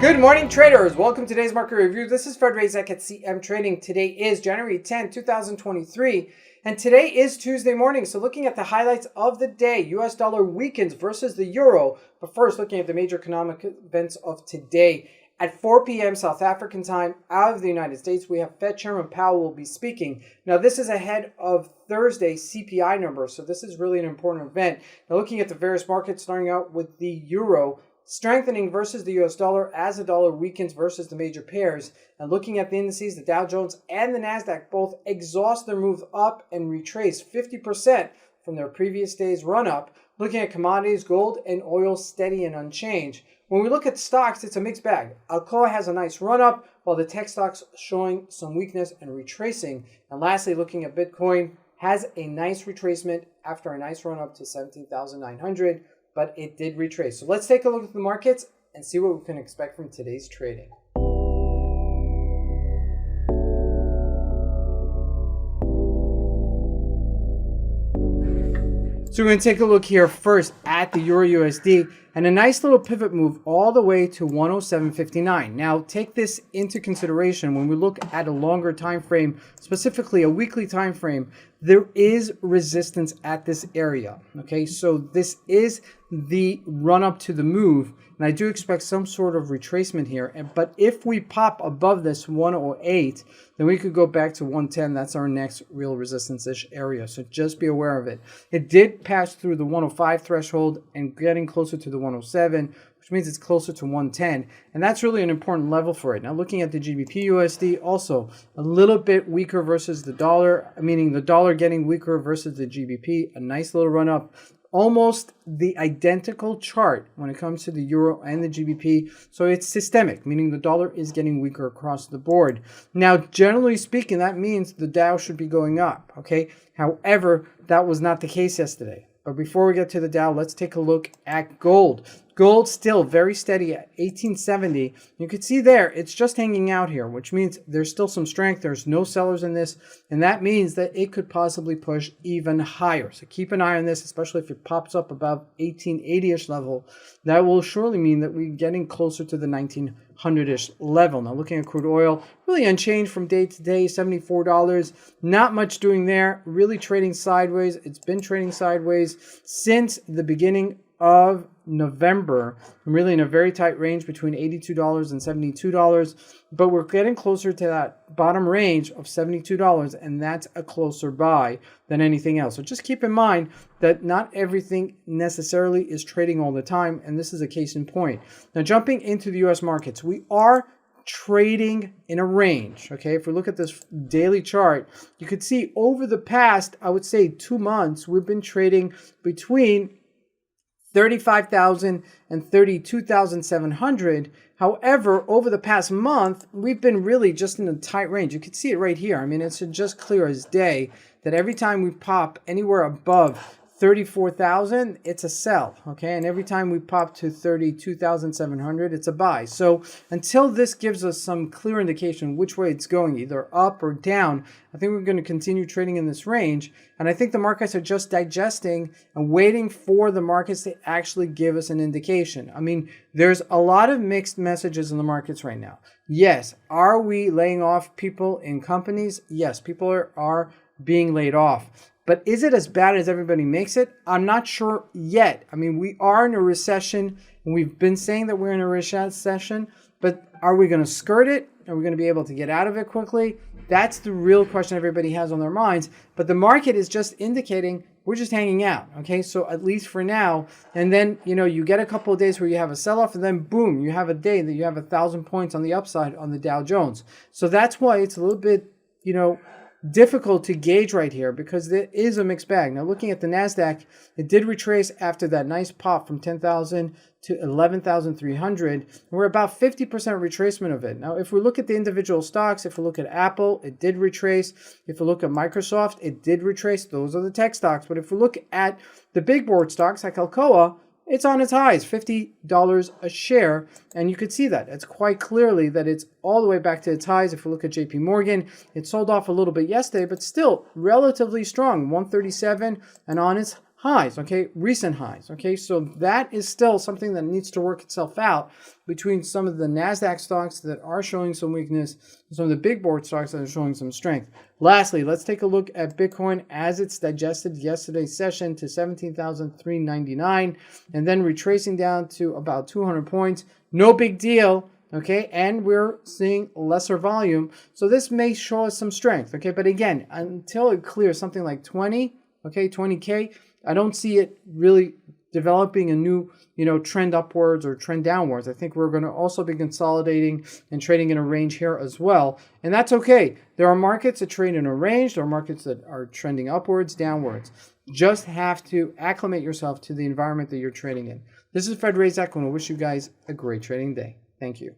Good morning, traders. Welcome to today's market review. This is Fred Razak at CMTrading. Today is January 10, 2023, and today is Tuesday morning. So looking at the highlights of the day, US dollar weakens versus the euro. But first, looking at the major economic events of today. At 4 p.m. South African time out of the United States, we have Fed Chairman Powell will be speaking. Now, this is ahead of Thursday's CPI number, so this is really an important event. Now, looking at the various markets, starting out with the euro, strengthening versus the US dollar as the dollar weakens versus the major pairs. And looking at the indices, the Dow Jones and the NASDAQ both exhaust their move up and retrace 50% from their previous day's run-up. Looking at commodities, gold and oil steady and unchanged. When we look at stocks, it's a mixed bag. ALCOA has a nice run-up, while the tech stocks showing some weakness and retracing. And lastly, looking at Bitcoin, has a nice retracement after a nice run-up to 17,900. But it did retrace. So let's take a look at the markets and see what we can expect from today's trading. So we're going to take a look here first at the Euro USD and a nice little pivot move all the way to 107.59. Now take this into consideration when we look at a longer time frame, specifically a weekly time frame. There is resistance at this area. Okay, so this is the run up to the move, and I do expect some sort of retracement here. But if we pop above this 108, then we could go back to 110. That's our next real resistance-ish area. So just be aware of it. It did pass through the 105 threshold and getting closer to the 107, which means it's closer to 110. And that's really an important level for it. Now looking at the GBP USD, also a little bit weaker versus the dollar, meaning the dollar getting weaker versus the GBP. A nice little run up. Almost the identical chart when it comes to the euro and the GBP. So it's systemic, meaning the dollar is getting weaker across the board. Now, generally speaking, that means the Dow should be going up, okay? However, that was not the case yesterday. But before we get to the Dow, let's take a look at gold. Gold still very steady at 1870. You can see there, it's just hanging out here, which means there's still some strength. There's no sellers in this, and that means that it could possibly push even higher. So keep an eye on this, especially if it pops up above 1880-ish level. That will surely mean that we're getting closer to the 1900-ish level. Now looking at crude oil, really unchanged from day to day, $74. Not much doing there, really trading sideways. It's been trading sideways since the beginning of November, really in a very tight range between $82 and $72, but we're getting closer to that bottom range of $72, and that's a closer buy than anything else. So just keep in mind that not everything necessarily is trading all the time, and this is a case in point. Now jumping into the US markets, we are trading in a range. Okay, if we look at this daily chart, you could see over the past, I would say 2 months, we've been trading between 35,000 and 32,700. However, over the past month, we've been really just in a tight range. You can see it right here. I mean, it's just clear as day that every time we pop anywhere above 34,000, it's a sell, okay? And every time we pop to 32,700, it's a buy. So until this gives us some clear indication which way it's going, either up or down, I think we're going to continue trading in this range. And I think the markets are just digesting and waiting for the markets to actually give us an indication. I mean, there's a lot of mixed messages in the markets right now. Yes, are we laying off people in companies? Yes, people are being laid off. But is it as bad as everybody makes it? I'm not sure yet. I mean, we are in a recession, and we've been saying that we're in a recession, but are we going to skirt it? Are we going to be able to get out of it quickly? That's the real question everybody has on their minds. But the market is just indicating we're just hanging out, okay? So at least for now. And then, you get a couple of days where you have a sell-off, and then boom, you have a day that you have 1,000 points on the upside on the Dow Jones. So that's why it's a little bit, difficult to gauge right here, because there is a mixed bag. Now looking at the NASDAQ, it did retrace after that nice pop from 10,000 to 11,300. We're about 50% retracement of it. Now if we look at the individual stocks, if we look at Apple, it did retrace. If we look at Microsoft, it did retrace. Those are the tech stocks. But if we look at the big board stocks like ALCOA, it's on its highs, $50 a share, and you could see that. It's quite clearly that it's all the way back to its highs. If we look at JP Morgan, it sold off a little bit yesterday, but still relatively strong, 137, and on its highs, okay, recent highs, okay. So that is still something that needs to work itself out between some of the NASDAQ stocks that are showing some weakness and some of the big board stocks that are showing some strength. Lastly, let's take a look at Bitcoin as it's digested yesterday's session to 17,399 and then retracing down to about 200 points. No big deal. Okay, and we're seeing lesser volume. So this may show us some strength, okay? But again, until it clears something like 20, okay, 20K, I don't see it really developing a new, trend upwards or trend downwards. I think we're going to also be consolidating and trading in a range here as well. And that's okay. There are markets that trade in a range. There are markets that are trending upwards, downwards. Just have to acclimate yourself to the environment that you're trading in. This is Fred Razak, and I wish you guys a great trading day. Thank you.